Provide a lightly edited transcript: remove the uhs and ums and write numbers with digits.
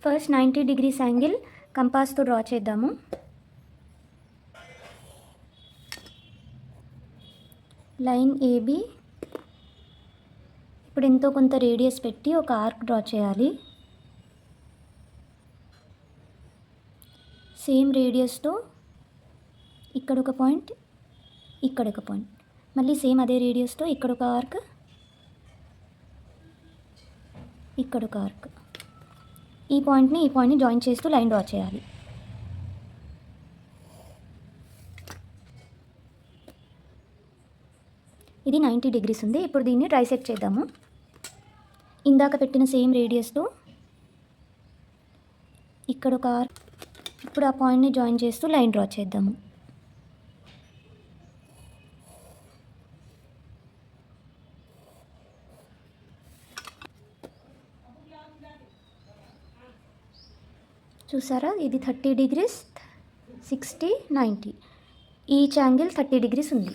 First 90 degrees angle కంపాస్తో draw చేద్దాము. Line AB. ఇప్పుడు ఎంతో కొంత రేడియస్ పెట్టి ఒక ఆర్క్ డ్రా చేయాలి. సేమ్ రేడియస్తో ఇక్కడ ఒక పాయింట్, ఇక్కడ ఒక పాయింట్, మళ్ళీ సేమ్ అదే రేడియస్తో ఇక్కడ ఒక ఆర్క్, ఇక్కడ ఒక ఆర్క్. ఈ పాయింట్ని జాయిన్ చేస్తూ లైన్ డ్రా చేయాలి. ఇది 90 degrees ఉంది. ఇప్పుడు దీన్ని ట్రైసెక్ట్ చేద్దాము. ఇందాక పెట్టిన సేమ్ రేడియస్తో ఇక్కడ ఒక ఆర్క్. ఇప్పుడు ఆ పాయింట్ని జాయిన్ చేస్తూ లైన్ డ్రా చేద్దాము. చూసారా, ఇది 30 degrees, 60, 90. ఈచ్ యాంగిల్ 30 degrees ఉంది.